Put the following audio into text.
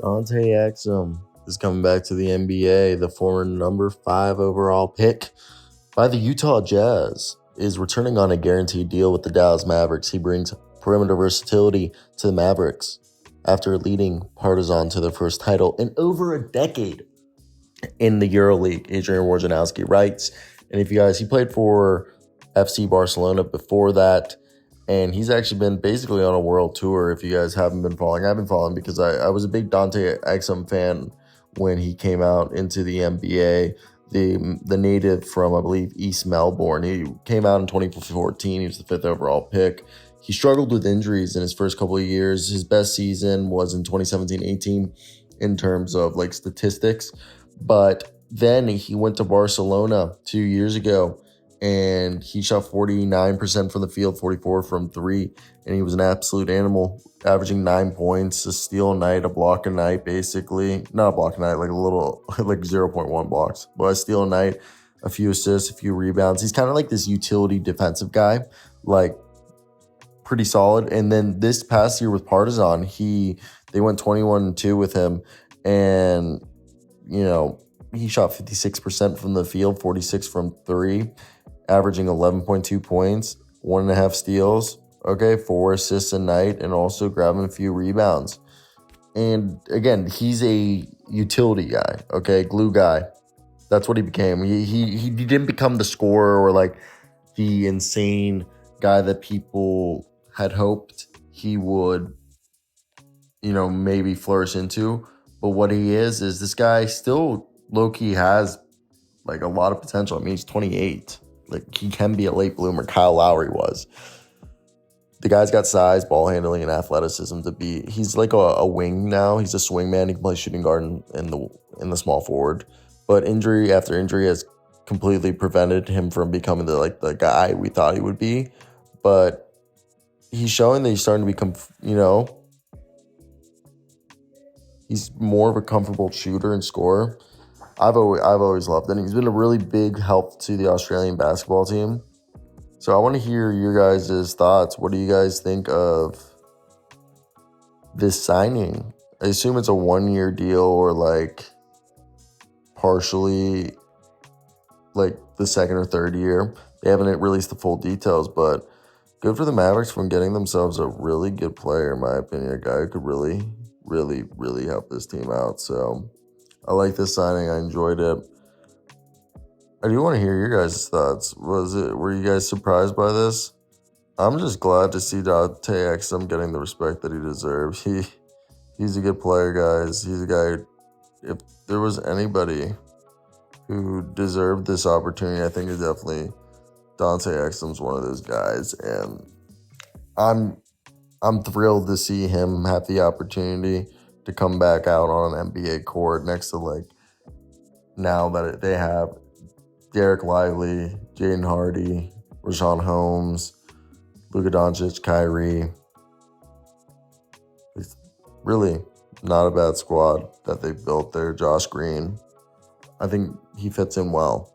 Dante Exum is coming back to the NBA. The former number 5 overall pick by the Utah Jazz is returning on a guaranteed deal with the Dallas Mavericks. He brings perimeter versatility to the Mavericks after leading Partizan to their first title in over a decade in the EuroLeague. Adrian Wojnarowski writes, and if you guys, he played for FC Barcelona before that, and he's actually been basically on a world tour. If you guys haven't been following, I've been following because I was a big Dante Exum fan when he came out into the NBA. The native from, I believe, East Melbourne. He came out in 2014. He was the 5th overall pick. He struggled with injuries in his first couple of years. His best season was in 2017-18 in terms of like statistics. But then he went to Barcelona 2 years ago and he shot 49% from the field, 44 from three, and he was an absolute animal, averaging 9 points, a steal a night, a block a night, basically. Not a block a night, like a little, like 0.1 blocks, but a steal a night, a few assists, a few rebounds. He's kind of like this utility defensive guy, like pretty solid. And then this past year with Partizan, they went 21-2 with him, and he shot 56% from the field, 46 from three, averaging 11.2 points, 1.5 steals, 4 assists a night, and also grabbing a few rebounds. And again, he's a utility guy, glue guy. That's what he became. He didn't become the scorer or like the insane guy that people had hoped he would, maybe flourish into. But what he is this guy still low-key has like a lot of potential. I mean, he's 28. Like, he can be a late bloomer. Kyle Lowry was. The guy's got size, ball handling, and athleticism to be. He's like a wing now. He's a swing man. He can play shooting guard in the small forward. But injury after injury has completely prevented him from becoming the guy we thought he would be. But he's showing that he's starting to become, he's more of a comfortable shooter and scorer. I've always loved it. He's been a really big help to the Australian basketball team. So I want to hear your guys' thoughts. What do you guys think of this signing? I assume it's a 1-year deal or like partially like the second or third year. They haven't released the full details, but good for the Mavericks from getting themselves a really good player, in my opinion. A guy who could really, really, really help this team out. So I like this signing. I enjoyed it. I do want to hear your guys' thoughts. Were you guys surprised by this? I'm just glad to see Dante Exum getting the respect that he deserves. He's a good player, guys. He's a guy. If there was anybody who deserved this opportunity, I think it's definitely Dante Exum's one of those guys, and I'm thrilled to see him have the opportunity to come back out on an NBA court next to now that they have Derek Lively, Jaden Hardy, Rashawn Holmes, Luka Doncic, Kyrie. It's really not a bad squad that they built there. Josh Green, I think he fits in well.